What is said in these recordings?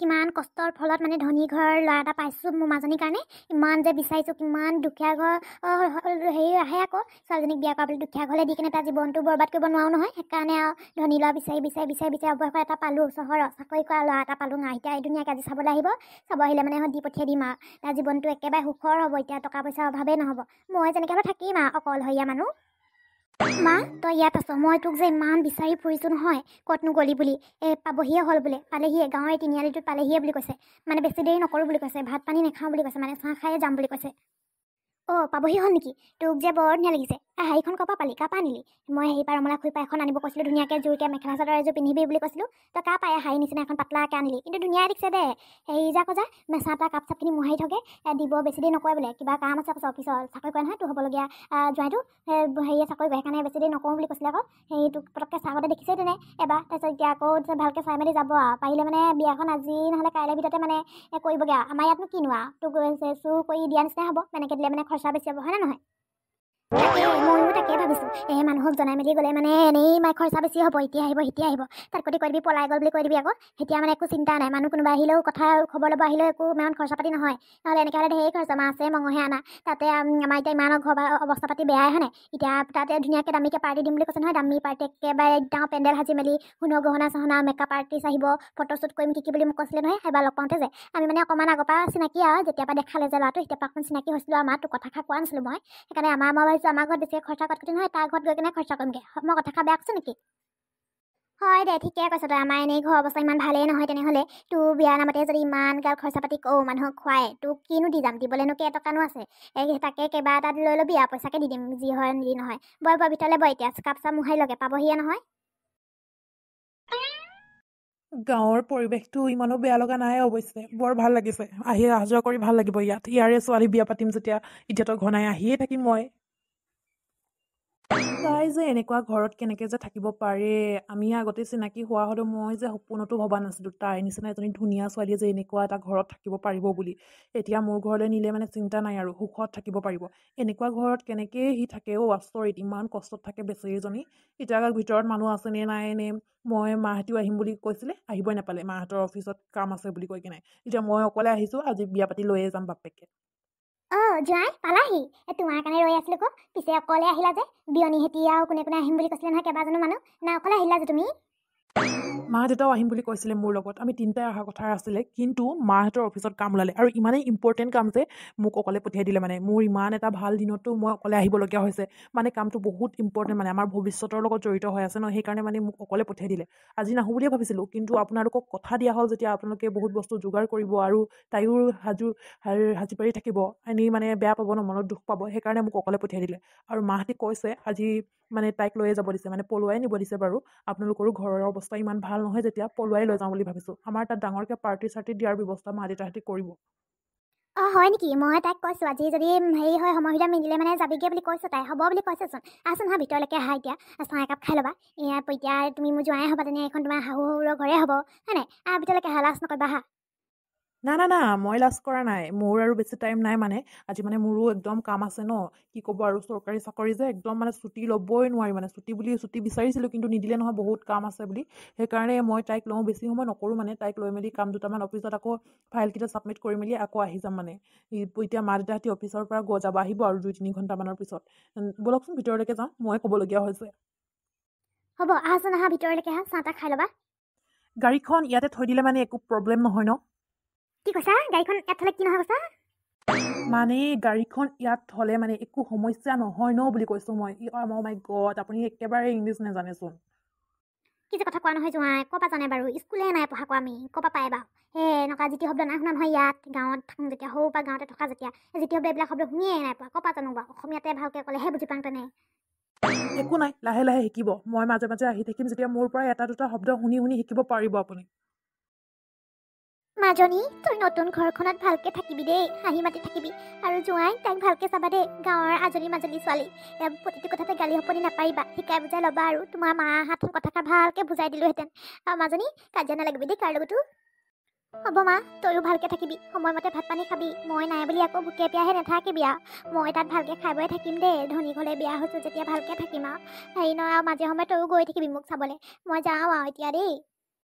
কিমান কষ্টৰ ফলত মানে ধনী ঘৰৰ ল'ৰা এটা পাইছোঁ মোৰ মাজনীৰ কাৰণে ইমান যে বিচাৰিছোঁ কিমান দুখীয়া ঘৰ হেৰি আহে আকৌ ছোৱালীজনীক বিয়া কৰাবলৈ দুখীয়া ঘৰলৈ দি কিনে তাৰ জীৱনটো বৰবাদ কৰিব নোৱাৰো নহয় সেইকাৰণে আৰু ধনী ল'ৰা বিচাৰি অৱশেষত এটা পালোঁ চহৰত চাকৰি কৰা ল'ৰা এটা পালোঁ এতিয়া এই ধুনীয়াকৈ আজি চাবলৈ আহিব চাব আহিলে মানে দি পঠিয়াই দিম আৰু তাৰ জীৱনটো একেবাৰে সুখৰ হ'ব এতিয়া টকা পইচাৰ অভাৱেই নহ'ব মই যেনেকৈ হ'লেও থাকিম আৰু অকলশৰীয়া মানুহ মা তই ইয়াত আছ মই তোক যে ইমান বিচাৰি ফুৰিছোঁ নহয় ক'তনো গলি বুলি পাবহিয়ে হ'ল বোলে পালেহিয়ে গাঁৱৰ তিনিআলিটোত পালেহিয়ে বুলি কৈছে মানে বেছি দেৰি নকৰোঁ বুলি কৈছে ভাত পানী নাখাওঁ বুলি কৈছে মানে চাহ খায়ে যাম বুলি কৈছে পাবহি হ'ল নেকি তোক যে বৰ ধুনীয়া লাগিছে শাড়ীখন ক'ৰ পৰা পালি কাৰ পৰা আনিলি মই হেৰি পৰা ৰমলা খুৰিপা এখন আনিব কৈছিলোঁ ধুনীয়াকৈ জোৰকৈ মেখেলা চাদৰ এযোৰ পিন্ধিবি বুলি কৈছিলোঁ তই কাৰ পায় শাড়ী নিচিনা এখন পাতলাকৈ আনিলি কিন্তু ধুনীয়া দেখিছে দে হেৰি যা কজা মেচা এটা কাপ চাপখিনি মোহাৰি থাকে দিব বেছি দেৰি নকয় বোলে কিবা কাম আছে কৈছে অফিচৰ চাকৰি কৰে নহয় তোৰ হ'বলগীয়া জোৱাইটো হেৰিয়ে চাকৰি কৰে সেইকাৰণে বেছি দেৰি নকৰোঁ বুলি কৈছিলে আকৌ সেই তোক পটককৈ চাহতে দেখিছেই তেনে এবাৰ তাৰপিছত এতিয়া আকৌ ভালকৈ চাই মেলি যাব আৰু পাৰিলে মানে বিয়াখন আজি নহ'লে কাইলৈ ভিতৰতে মানে কৰিবগৈ আৰু আমাৰ ইয়াতনো কিনো আৰু তোক চুৰ কৰি দিয়া নিচিনাই হ'ব এনেকৈ দিলে মানে খৰচা বেছি হ'ব হয় নে নহয় ময়ো তাকে ভাবিছোঁ মানুহক জনাই মেলি গ'লে মানে এনেই খৰচা বেছি হ'ব এতিয়া আহিব তাত কৈ দিবি পলাই গ'ল বুলি কৈ দিবি আকৌ তেতিয়া মানে একো চিন্তা নাই মানুহ কোনোবা আহিলেও কথা খবৰ ল'ব আহিলেও একো ইমান খৰচা পাতি নহয় নহ'লে এনেকৈ হ'লে ধেৰ খৰচা মাছে মঙহে আনা তাতে আমাৰ এতিয়া ইমানৰ ঘৰ অৱস্থা পাতি বেয়াই হয় নাই এতিয়া তাতে ধুনীয়াকৈ দামীকৈ পাৰ্টি দিম বুলি কৈছে নহয় দামী পাৰ্টি একেবাৰে একদম পেণ্ডেল সাজি মেলি সোণৰ গহনা চহনা মেকআপ আৰ্টিষ্ট আহিব ফটোশ্বুট কৰিম কি বুলি মোক কৈছিলে নহয় এবাৰ লগ পাওঁতে যে আমি মানে অকণমান আগৰ পৰা চিনাকি আৰু যেতিয়াৰ পৰা দেখালে যে ল'ৰাটো তেতিয়াৰ পৰা অকণ চিনাকি হৈছিলোঁ আৰু তোৰ কথা কোৱা নাছিলোঁ মই সেইকাৰণে মই ভাবিছোঁ আমাৰ ঘৰত বেছিকৈ খৰচা কৰাতকৈ নহয় তাৰ ঘৰত গৈ কিনে খৰচা কৰিমগৈ মই কথা বেয়া কৈছোঁ নেকি হয় দে ঠিকে কৈছ তই আমাৰ এনেই ঘৰ অৱস্থা ইমান ভালেই নহয় তেনেহ'লে তোৰ বিয়াৰ নামতে যদি ইমান গাল খৰচা পাতি মানুহক খুৱাই তোক কিনো দি যাম দিবলৈনো কেইটকানো আছে তাকে কেইবা এটা লৈ ল'বি আৰু পইচাকে দি দিম যি হয় যি নহয় বয় ভিতৰলৈ বয় এতিয়া কাপ চাপ মোহাৰি লগে পাবহিয়ে নহয় গাঁৱৰ পৰিৱেশটো ইমানো বেয়া লগা নাই অৱশ্যে বৰ ভাল লাগিছে আহি অহা যোৱা কৰি ভাল লাগিব ইয়াৰে ছোৱালী বিয়া পাতিম যেতিয়া এতিয়াতো ঘনাই আহিয়ে থাকিম মই তাই যে এনেকুৱা ঘৰত কেনেকৈ যে থাকিব পাৰে আমি আগতে চিনাকি হোৱা হ'লেও মই যে সপোনতো ভবা নাছিলোঁ তাইৰ নিচিনা এজনী ধুনীয়া ছোৱালীয়ে যে এনেকুৱা এটা ঘৰত থাকিব পাৰিব বুলি এতিয়া মোৰ ঘৰলৈ নিলে মানে চিন্তা নাই আৰু সুখত থাকিব পাৰিব এনেকুৱা ঘৰত কেনেকৈ সি থাকে আচৰিত ইমান কষ্টত থাকে বেচেৰীজনী এতিয়া ভিতৰত মানুহ আছেনে নাই নে মই মাহঁতেও আহিম বুলি কৈছিলে আহিবই নাপালে মাহঁতৰ অফিচত কাম আছে বুলি কৈ কিনে এতিয়া মই অকলে আহিছোঁ আজি বিয়া পাতি লৈয়ে যাম বাপেকে জোঁৱাই পালাহি তোমাৰ কাৰণে ৰৈ আছিলোঁ আকৌ পিছে অকলে আহিলা যে বিয়নীহেঁতি আৰু কোনে আহিম বুলি কৈছিলে নহয় কেইবাজনো মানুহ না অকলে আহিলা যে তুমি মা দেউতাও আহিম বুলি কৈছিলে মোৰ লগত আমি তিনিটাই অহা কথা আছিলে কিন্তু মাহঁতৰ অফিচত কাম ওলালে আৰু ইমানেই ইম্পৰ্টেণ্ট কাম যে মোক অকলে পঠিয়াই দিলে মানে মোৰ ইমান এটা ভাল দিনতো মই অকলে আহিবলগীয়া হৈছে মানে কামটো বহুত ইম্পৰ্টেণ্ট মানে আমাৰ ভৱিষ্যতৰ লগত জড়িত হৈ আছে ন সেইকাৰণে মানে মোক অকলে পঠিয়াই দিলে আজি নাহোঁ বুলিয়ে ভাবিছিলোঁ কিন্তু আপোনালোকক কথা দিয়া হ'ল যেতিয়া আপোনালোকে বহুত বস্তু যোগাৰ কৰিব আৰু তাইও সাজি পাৰি থাকিব এনেই মানে বেয়া পাব ন মনত দুখ পাব সেইকাৰণে মোক অকলে পঠিয়াই দিলে আৰু মাহঁতে কৈছে আজি মানে তাইক লৈয়ে যাব দিছে মানে পলুৱাই নিব দিছে বাৰু আপোনালোকৰো ঘৰৰ অৱস্থা ইমান ভাল নহয় যেতিয়া পলুৱাই লৈ যাওঁ বুলি ভাবিছোঁ আমাৰ তাত ডাঙৰকৈ পাৰ্টি চাৰ্টি দিয়াৰ ব্যৱস্থা মা দেউতাহঁতে কৰিব হয় নেকি মই তাইক কৈছোঁ আজি যদি হেৰি হয় সময় সুবিধা মিলিলে মানে যাবিগে বুলি কৈছোঁ তাই হ'ব বুলি কৈছেচোন আছোন হা ভিতৰলৈকে আহা এতিয়া চাহ একাপ খাই ল'বা এতিয়া তুমি মোৰ জোঁৱাই হ'বা তেনে এখন তোমাৰ শাহু শহুৰৰ ঘৰে হ'ব হয় নাই ভিতৰলৈকে আহা লাজ নকৰিবা আহা না মই লাজ কৰা নাই মোৰ আৰু বেছি টাইম নাই মানে আজি মানে মোৰো একদম কাম আছে ন কি ক'ব আৰু চৰকাৰী চাকৰি যে একদম মানে ছুটি ল'বই নোৱাৰি মানে ছুটি বিচাৰিছিলোঁ কিন্তু নিদিলে নহয় বহুত কাম আছে বুলি সেইকাৰণে মই তাইক লওঁ বেছি সময় নকৰোঁ মানে তাইক লৈ মেলি কাম দুটামান অফিচত আকৌ ফাইলকেইটা ছাবমিট কৰি মেলি আকৌ আহি যাম মানে এতিয়া মা দেউতাহঁতি অফিচৰ পৰা যাব আহিব আৰু 2-3 ঘণ্টামানৰ পিছত ব'লকচোন ভিতৰলৈকে যাওঁ মই ক'বলগীয়া হৈছে হ'ব আহাচোন আহা ভিতৰলৈকে আহা চাহ তাহ খাই ল'বা গাড়ীখন ইয়াতে থৈ দিলে মানে একো প্ৰব্লেম নহয় ন কি কৈছা গাড়ীখন ইয়াত থ'লে কি নহয় কৈছা মানে গাড়ীখন ইয়াত থ'লে মানে একো সমস্যা নহয় ন বুলি কৈছোঁ মই মাই গড আপুনি একেবাৰে ইংলিছ নাজানেচোন কি যে কথা কোৱা নহয় জোঁৱাই ক'ৰ পৰা জানে বাৰু স্কুলে নাই পঢ়া কোৱা আমি ক'ৰ পৰা পাই বাৰু এনেকুৱা জিতি শব্দ নাই শুনা নহয় ইয়াত গাঁৱত থাকোঁ যেতিয়া সৰুৰ পৰা গাঁৱতে থকা যেতিয়া জিতি শব্দ এইবিলাক শব্দ শুনিয়ে নাই পোৱা ক'ৰ পৰা জানো বাৰু অসমীয়াতে ভালকৈ ক'লেহে বুজি পাওঁ তেনে একো নাই লাহে লাহে শিকিব মই মাজে মাজে আহি থাকিম যেতিয়া মোৰ পৰা এটা দুটা শব্দ শুনি শিকিব পাৰিব আপুনি মাজনী তই নতুন ঘৰখনত ভালকে থাকিবি দেই হাঁহি মাতি থাকিবি আৰু জোঁৱাই তাইক ভালকে চাবা দেই গাঁৱৰ আজলি মাজলি ছোৱালী প্ৰতিটো কথাতে গালি সপনি নাপাৰিবা শিকাই বুজাই ল'বা আৰু তোমাৰ মাহঁত কথাষাৰ ভালকে বুজাই দিলোহেঁতেন আৰু মাজনী কাজিয়া নালাগিবি দেই কাৰ লগতো হ'ব মা তইও ভালকে থাকিবি সময়মতে ভাত পানী খাবি মই নাই বুলি আকৌ ভোকে পিয়াহে নাথাকিবি আৰু মই তাত ভালকে খাই বৈ থাকিম দেই ধনী ঘৰলে বিয়া হৈছোঁ যেতিয়া ভালকে থাকিম আৰু হেৰি নহয় আৰু মাজে সময়ে তইও গৈ থাকিবি মোক চাবলৈ মই যাওঁ আৰু এতিয়া দেই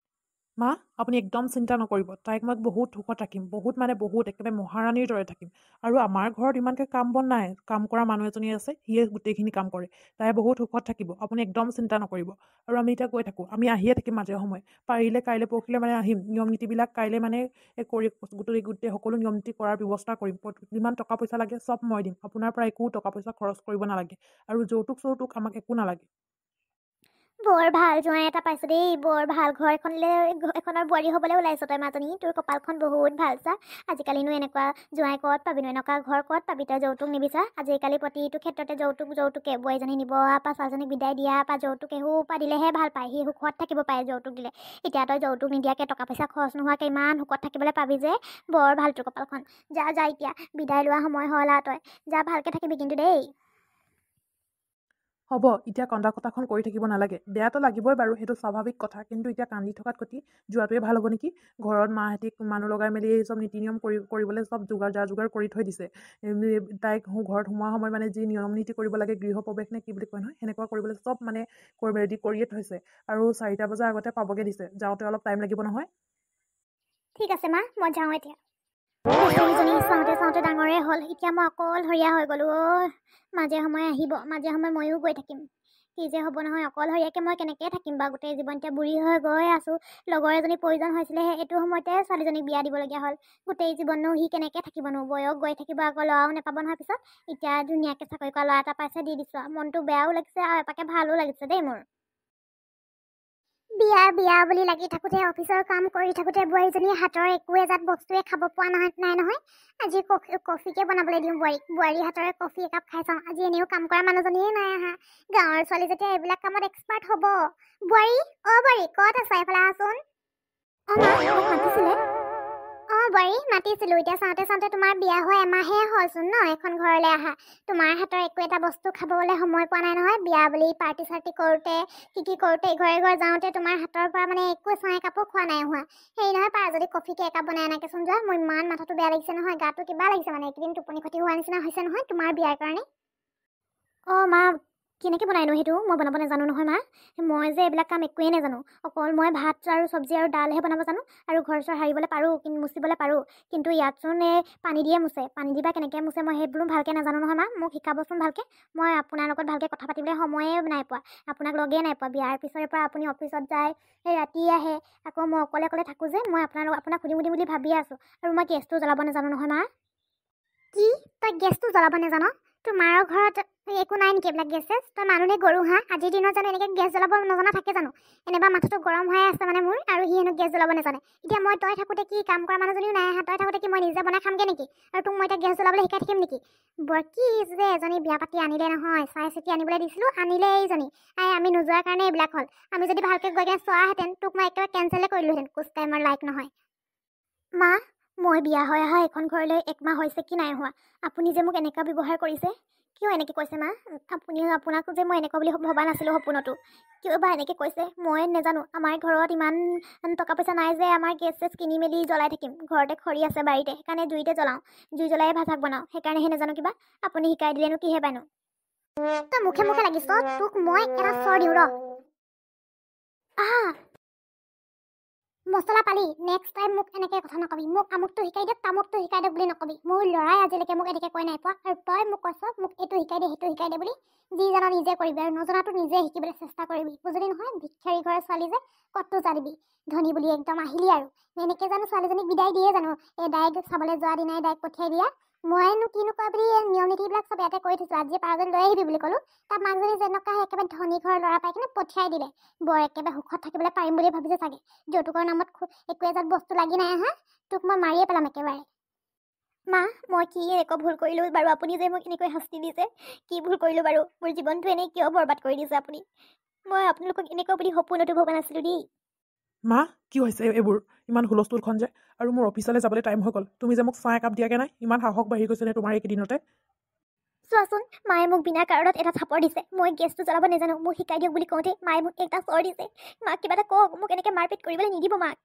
মা আপুনি একদম চিন্তা নকৰিব, তাইক মই বহুত সুখত ৰাখিম, বহুত মানে বহুত একেবাৰে মহাৰাণীৰ দৰে থাকিম। আৰু আমাৰ ঘৰত ইমানকৈ কাম বন নাই, কাম কৰা মানুহ এজনী আছে, সিয়ে গোটেইখিনি কাম কৰে। তাই বহুত সুখত থাকিব, আপুনি একদম চিন্তা নকৰিব। আৰু আমি এতিয়া গৈ থাকোঁ, আমি আহিয়ে থাকিম মাজে সময়ে, পাৰিলে কাইলৈ পৰহিলে মানে আহিম। নিয়ম নীতিবিলাক কাইলৈ মানে কৰি গোটেই সকলো নিয়ম নীতি কৰাৰ ব্যৱস্থা কৰিম। যিমান টকা পইচা লাগে চব মই দিম, আপোনাৰ পৰা একো টকা পইচা খৰচ কৰিব নালাগে। আৰু যৌতুক চৌতুক আমাক একো নালাগে। বৰ ভাল জোঁৱাই এটা পাইছো দেই, বৰ ভাল। ঘৰ এখনৰ বোৱাৰী হ'বলৈ ওলাইছ তই মাজনী, তোৰ কপালখন বহুত ভাল চা। আজিকালিনো এনেকুৱা জোঁৱাই ক'ত পাবিনো, এনেকুৱা ঘৰ ক'ত পাবি তই যৌতুক নিবিচাৰ। আজিকালি প্ৰতিটো ক্ষেত্ৰতে যৌতুকে, বোৱাৰীজনী নিব পা ছোৱালীজনীক বিদায় দিয়া পা যৌতুকে পা দিলেহে ভাল পায়, সি সুখত থাকিব পাৰে যৌতুক দিলে। এতিয়া তই যৌতুক নিদিয়াকৈ টকা পইচা খৰচ নোহোৱাকৈ ইমান সুখত থাকিবলৈ পাবি যে, বৰ ভাল তোৰ কপালখন। যা এতিয়া বিদায় লোৱা সময় হ'ল আৰু তই যা, ভালকৈ থাকিবি কিন্তু দেই। হ'ব, এতিয়া কন্দা কটাখন কৰি থাকিব নালাগে। বেয়াটো লাগিবই বাৰু, সেইটো স্বাভাৱিক কথা। কিন্তু এতিয়া কান্দি থকাত কটি যোৱাটোৱে ভাল হ'ব নেকি? ঘৰত মাহঁতি মানুহ লগাই মেলি চব নীতি নিয়ম কৰিবলৈ চব যোগাৰ কৰি থৈ দিছে। তাইক ঘৰত সোমোৱা সময়ত মানে যি নিয়ম নীতি কৰিব লাগে, গৃহ প্ৰৱেশ নে কি বুলি কয় নহয়, সেনেকুৱা কৰিবলৈ চব মানে ৰেডি কৰিয়ে থৈছে। আৰু 4টা বজাৰ আগতে পাবগে দিছে, যাওঁতে অলপ টাইম লাগিব নহয়। ঠিক আছে মা, মই যাওঁ এতিয়া। বেচেৰীজনী চাওঁতে ডাঙৰে হ'ল, এতিয়া মই অকলশৰীয়া হৈ গ'লো। মাজে সময়ে আহিব, মাজে সময়ে ময়ো গৈ থাকিম। কি যে হ'ব নহয়, অকলশৰীয়াকৈ মই কেনেকৈ থাকিম বা গোটেই জীৱন। এতিয়া বুঢ়ী হৈ গৈ আছোঁ, লগৰ এজনী প্ৰয়োজন হৈছিলেহে, এইটো সময়তে ছোৱালীজনীক বিয়া দিবলগীয়া হ'ল। গোটেই জীৱননো সি কেনেকৈ থাকিবনো, বয়স গৈ থাকিব, আকৌ ল'ৰাও নাপাব নহয় পিছত। এতিয়া ধুনীয়াকৈ চাকৰি কৰা ল'ৰা এটা পাইছে, দি দিছোঁ। মনটো বেয়াও লাগিছে আৰু এপাকে ভালো লাগিছে দেই মোৰ। বিয়া বুলি লাগি থাকোঁতে, অফিচৰ কাম কৰি থাকোঁতে বোৱাৰীজনীৰ হাতৰ একো এজাত বস্তুৱে খাব পোৱা নাই নহয়। আজি কফিকে বনাবলৈ দিওঁ বোৱাৰী হাতৰে কফি একাপ খাই চাওঁ। আজি এনেও কাম কৰা মানুহজনীয়ে নাই আহা। গাঁৱৰ ছোৱালী যেতিয়া এইবিলাক কামত এক্সপাৰ্ট হ'ব। বোৱাৰী ক'ত আছা, এইফালে আহাচোন। মোক মাতিছিলে। বোৱাৰী মাতিছিলোঁ। এতিয়া চাওঁতে তোমাৰ বিয়া হৈ এমাহে হ'লচোন ন, এখন ঘৰলৈ আহা। তোমাৰ হাতৰ একো এটা বস্তু খাবলৈ সময় পোৱা নাই নহয়। বিয়া বুলি পাৰ্টি চাৰ্টি কৰোঁতে, কি কৰোঁতে, ঘৰে যাওঁতে তোমাৰ হাতৰ পৰা মানে একো চাহ একাপো খোৱা নাই হোৱা। হেৰি নহয়, পাৰা যদি কফিকে একাপ বনাই আনাকেচোন যোৱা। মোৰ ইমান মাথাটো বেয়া লাগিছে নহয়, গাটো কিবা লাগিছে মানে, এইকেইদিন টোপনি ক্ষতি হোৱা নিচিনা হৈছে নহয় তোমাৰ বিয়াৰ কাৰণে। মা, কেনেকৈ বনাইনো সেইটো? মই বনাব নাজানো নহয় মা। মই যে এইবিলাক কাম একোৱেই নাজানো। অকল মই ভাত আৰু চব্জি আৰু দালহে বনাব জানো। আৰু ঘৰ চৰ সাৰিবলৈ পাৰোঁ, মুচিবলৈ পাৰোঁ। কিন্তু ইয়াতচোন পানী দিয়ে মুচে। পানী দিবা কেনেকৈ মুচে মই সেইবোৰো ভালকৈ নাজানো নহয় মা। মোক শিকাবচোন ভালকৈ। মই আপোনাৰ লগত ভালকৈ কথা পাতিবলৈ সময়ে নাই পোৱা, আপোনাক লগেই নাই পোৱা। বিয়াৰ পিছৰে পৰা আপুনি অফিচত যায়, ৰাতি আহে, আকৌ মই অকলে থাকোঁ যে। মই আপোনাক সুধিম বুলি ভাবি আছোঁ। আৰু মই গেছটো জ্বলাব নাজানো নহয় মা। কি? তই গেছটো জ্বলাব নাজান? তোমাৰো ঘৰত একো নাই নেকি এইবিলাক গেছ? তই মানুহে গৰু হা? আজিৰ দিনত জানো এনেকৈ গেছ জ্বলাব নজনা থাকে জানো? এনেবা মাথাটো গৰম হৈ আছে মানে মোৰ, আৰু সি হেনো গেছ জ্বলাব নাজানে। এতিয়া তই থাকোঁতে কি কাম কৰা মানুহজনীও নাই আহা, তই থাকোঁতে কি মই নিজে বনাই খামগে নেকি? আৰু তোক মই এতিয়া গেছ জ্বলাবলৈ শিকাই থাকিম নেকি? কি যে এজনী বিয়া পাতি আনিলে নহয়, চাই চিতি আনিবলৈ দিছিলোঁ, আনিলে এইজনী। আমি নোযোৱাৰ কাৰণে এইবিলাক হ'ল। আমি যদি ভালকৈ গৈ কিনে চোৱাহেঁতেন, তোক মই একেবাৰে কেঞ্চেলে কৰি দিলোহেঁতেন। কুচ টাইমৰ লাইক নহয় মা। মই বিয়া হৈ অহা এখন ঘৰলৈ 1 মাহ হৈছে কি নাই হোৱা। আপুনি যে মোক এনেকুৱা ব্যৱহাৰ কৰিছে, কিয় এনেকৈ কৈছে মা? আপোনাক যে মই এনেকুৱা বুলি ভবা নাছিলোঁ সপোনতো। কিয় বা এনেকৈ কৈছে মই নাজানো। আমাৰ ঘৰত ইমান টকা পইচা নাই যে আমাৰ গেছ চেছ কিনি মেলি জ্বলাই থাকিম। ঘৰতে খৰি আছে বাৰীতে, সেইকাৰণে জুইতে জ্বলাওঁ। জুই জ্বলাই ভাত শাক বনাওঁ, সেইকাৰণেহে নাজানো কিবা। আপুনি শিকাই দিলেনো কিহে পাইনো? তই মুখে লাগিছ, তোক মই এটা চৰ দিওঁ ৰ। মছলা পালি, নেক্সট টাইম মোক এনেকৈ কথা নকবি। মোক আমুকটো শিকাই দে, তামুকটো শিকাই দে বুলি নকবি। মোৰ ল'ৰাই আজিলৈকে মোক এনেকৈ কৈ নাই পোৱা, আৰু তই মোক কৈছ মোক এইটো শিকাই দে সেইটো শিকাই দে বুলি। যি জান নিজে কৰিবি, আৰু নজনাটো নিজে শিকিবলৈ চেষ্টা কৰিবি, বুজিলি নহয়? ভিক্ষাৰী ঘৰৰ ছোৱালী যে, ক'তটো জানিবি। ধনী বুলি একদম আহিলি আৰু। এনেকৈ জানো ছোৱালীজনীক বিদায় দিয়ে জানো? ডাইৰেক্ট চাবলৈ যোৱা দিনাই ডাইৰেক্ট পঠিয়াই দিয়া। মইনো কিনো কয় বুলি নিয়ম নীতিবিলাক চব ইয়াতে কৰি থৈছোঁ। আজি পাৰা যদি লৈ আহিবি বুলি ক'লোঁ। তাৰ মাকজনী যেনেকুৱা একেবাৰে ধনী ঘৰৰ ল'ৰা পাই কিনে পঠিয়াই দিলে। বৰ একেবাৰে সুখত থাকিবলৈ পাৰিম বুলি ভাবিছে চাগে। যৌতুকৰ নামত একো এজাত বস্তু লাগি নাই আহা, তোক মই মাৰিয়ে পেলাম একেবাৰে। মা, মই কি একো ভুল কৰিলোঁ বাৰু? আপুনি যে মোক এনেকৈ শাস্তি দিছে, কি ভুল কৰিলোঁ বাৰু? মোৰ জীৱনটো এনেই কিয় বৰবাদ কৰি দিছে আপুনি? মই আপোনালোকক এনেকুৱা বুলি সপোনতো ভবা নাছিলোঁ দেই। মা, কি হৈছে এইবোৰ? ইমান হুলস্থুলখন যে, আৰু মোৰ অফিচলৈ যাবলৈ টাইম হৈ গ'ল। তুমি যে মোক চাহ একাপ দিয়াগে নাই, ইমান সাহস বাঢ়ি গৈছেনে তোমাৰ এইকেইদিনতে? চোৱাচোন, মায়ে মোক বিনা কাৰণত এটা থাপৰ দিছে। মই গেছটো জ্বলাব নাজানো, মোক শিকাই দিয়ক বুলি কওঁতে মায়ে মোক এটা চৰ দিছে। মাক কিবা এটা কওক, মোক এনেকৈ মাৰপিট কৰিবলৈ নিদিব মাক।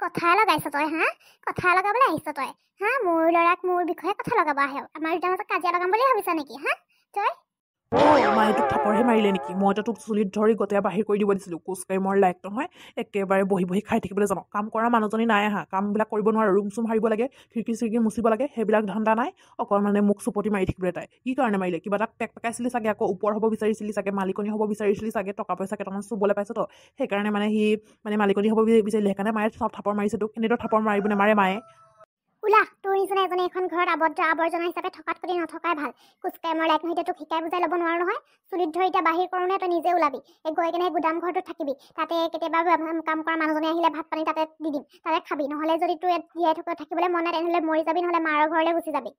কথা লগাইছ তই হা? কথা লগাবলৈ আহিছ তই হা? মোৰ ল'ৰাক মোৰ বিষয়ে কথা লগাব আহে। আমাৰ দুটাৰ মাজত কাজিয়া লগাম বুলি ভাবিছ নেকি হা তই? মায়ে তোক থাপৰহে মাৰিলে নেকি? মইতো তোক চুলিত ধৰি গোটেই বাহিৰ কৰি দিব দিছিলোঁ। খোজকাঢ়ি মোৰ লাইক নহয়, একেবাৰে বহি বহি খাই থাকিবলৈ জানো। কাম কৰা মানুহজনী নাই আহা, কামবিলাক কৰিব নোৱাৰো। ৰুম চুম সাৰিব লাগে, খিৰিকি চিৰিকি মুচিব লাগে, সেইবিলাক ধান্দা নাই। অকল মানে মোক চুপতি মাৰি থাকিবলৈ তাই। কি কাৰণে মাৰিলে? কিবা এটা পেক পেকাইছিলি চাগে, আকৌ ওপৰ হ'ব বিচাৰিছিলি চাগে, মালিকনী হ'ব বিচাৰিছিলি চাগে, টকা পইচা কেইটামান চুবলৈ পাইছ তো। সেইকাৰণে মানে সি মানে মালিকনী হ'ব বিচাৰিলে, সেইকাৰণে মায়ে চব থাপৰ মাৰিছে তোক। এনেইতো থাপৰ মাৰিব নামাৰে মায়ে। ওলা, তোৰ নিচিনা এজনী এখন ঘৰত আৱৰ্জনা হিচাপে থকাত কৰি নথকাই ভাল। খোজকাঢ়ি মই লাইক নহয়, তোক শিকাই বুজাই ল'ব নোৱাৰো নহয়। চুলিত ধৰি এতিয়া বাহিৰ কৰোঁ নে তই নিজে ওলাবি। গৈ কেনে গুদাম ঘৰটোত থাকিবি। তাতে কেতিয়াবা কাম কৰা মানুহজনী আহিলে ভাত পানী তাতে দি দিম, তাতে খাবি। নহ'লে যদি তোৰ ইয়াত জীয়াই থাকিবলৈ মন নাই, তেনেহ'লে মৰি যাবি, নহ'লে মাৰৰ ঘৰলৈ গুচি যাবি।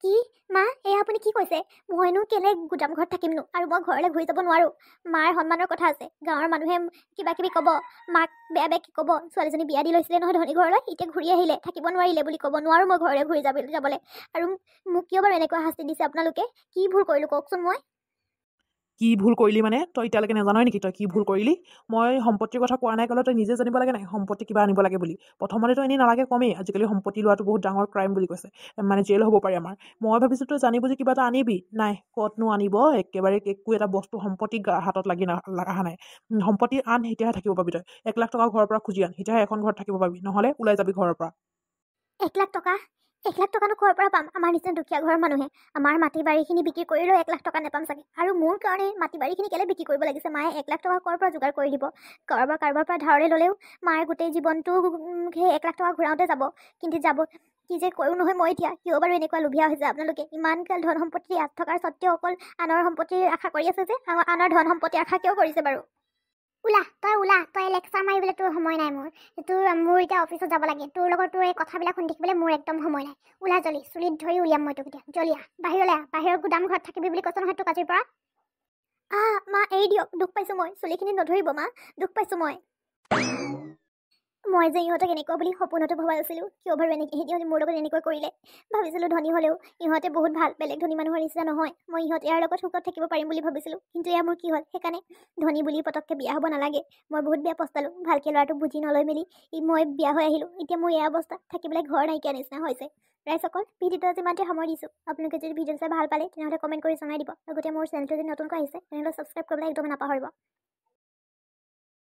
কি মা, এয়া আপুনি কি কৈছে? মইনো কেলে গুদাম ঘৰত থাকিমনো? আৰু মই ঘৰলৈ ঘূৰি যাব নোৱাৰো। মাৰ সন্মানৰ কথা আছে। গাঁৱৰ মানুহে কিবা কিবি ক'ব, মাক বেয়া বেয়া কি ক'ব। ছোৱালীজনী বিয়া দি লৈছিলে নহয় ধনী ঘৰলৈ, এতিয়া ঘূৰি আহিলে, থাকিব নোৱাৰিলে বুলি ক'ব। নোৱাৰো মই ঘৰলৈ ঘূৰি যাবলৈ। আৰু মোক কিয় বাৰু এনেকুৱা শাস্তি দিছে আপোনালোকে? কি ভুল কৰিলো কওকচোন মই? কি ভুল কৰিলি মানে? তই এতিয়ালৈকে নাজানই নেকি তই কি ভুল কৰিলি? মই সম্পত্তিৰ কথা কোৱা নাই ক'লে তই নিজে জানিব লাগে নাই সম্পত্তি কিবা আনিব লাগে বুলি। প্ৰথমতেতো এনেই নালাগে কমেই, আজিকালি সম্পত্তি লোৱাটো বহুত ডাঙৰ ক্ৰাইম বুলি কৈছে, মানে জেল হ'ব পাৰে আমাৰ। মই ভাবিছোঁ তই জানি বুজি কিবা এটা আনিবি, নাই ক'তনো আনিব, একেবাৰে একো এটা বস্তু সম্পত্তি হাতত অহা নাই। সম্পত্তি আন, তেতিয়াহে থাকিব পাবি তই। 1,00,000 টকা ঘৰৰ পৰা খুজি আন, তেতিয়াহে এখন ঘৰত থাকিব পাবি, নহ'লে ওলাই যাবি ঘৰৰ পৰা। 1,00,000 টকা? 1,00,000 টকানো ক'ৰ পৰা পাম? আমাৰ নিচিনা দুখীয়া ঘৰৰ মানুহে আমাৰ মাটি বাৰীখিনি বিক্ৰী কৰিলেও 1,00,000 টকা নাপাম চাগে। আৰু মোৰ কাৰণে মাটি বাৰীখিনি কেলে বিক্ৰী কৰিব লাগিছে? মায়ে 1,00,000 টকা ক'ৰ পৰা যোগাৰ কৰি দিব? কাৰোবাৰ পৰা ধাৰলৈ ল'লেও মায়ে গোটেই জীৱনটো সেই 1,00,000 টকা ঘূৰাওঁতে যাব। কিন্তু কি যে কৰোঁ নহয় মই এতিয়া? কিয় বাৰু এনেকুৱা লোভীয়া হৈছে আপোনালোকে? ইমানকাল ধন সম্পত্তি থকাৰ স্বত্তেও অকল আনৰ সম্পত্তিৰ আশা কৰি আছে যে? আনৰ ধন সম্পত্তিৰ আশা কিয় কৰিছে বাৰু? ওলা, তই লেকচাৰ মাৰিবলৈ তোৰ সময় নাই মোৰ। মোৰ এতিয়া অফিচত যাব লাগে। তোৰ এই কথাবিলাক শুনি থাকিবলৈ মোৰ একদম সময় নাই। ওলা জলি, চুলিত ধৰি উলিয়াম মই তোক এতিয়া। জলিয়া, বাহিৰলৈ আহ। বাহিৰৰ গুদাম ঘৰত থাকিবি বুলি কৈছ নহয় তোক আজিৰ পৰা। মা এৰি দিয়ক, দুখ পাইছোঁ মই। চুলিখিনি নধৰিব মা, দুখ পাইছোঁ মই। মই যে ইহঁতক এনেকুৱা বুলি সপোনতো ভবা নাছিলোঁ। কিয় বাৰু ইহঁতে মোৰ লগত এনেকুৱা কৰিলে? ভাবিছিলোঁ ধনী হ'লেও ইহঁতে বহুত ভাল, বেলেগ ধনী মানুহৰ নিচিনা নহয়। মই ইয়াৰ লগত সুখত থাকিব পাৰিম বুলি ভাবিছিলোঁ, কিন্তু এয়া মোৰ কি হ'ল? সেইকাৰণে ধনী বুলি পটককৈ বিয়া হ'ব নালাগে। মই বহুত বেয়া পস্তালোঁ। ভালকৈ ল'ৰাটোক বুজি নলৈ মেলি মই বিয়া হৈ আহিলোঁ। এতিয়া মোৰ এয়া অৱস্থা, থাকিবলৈ ঘৰ নাইকিয়া নিচিনা হৈছে। ৰাইজসকল, ভিডিঅ'টো যিমানতে সামৰি দিছোঁ। আপোনালোকে যদি ভিডিঅ'টো চাই ভাল পালে তেনেহ'লে কমেণ্ট কৰি জনাই দিব। লগতে মোৰ চেনেলটো যদি নতুনকৈ আহিছে তেনেহ'লে ছাবস্ক্ৰাইব কৰিবলৈ একদম নাপাহৰিব।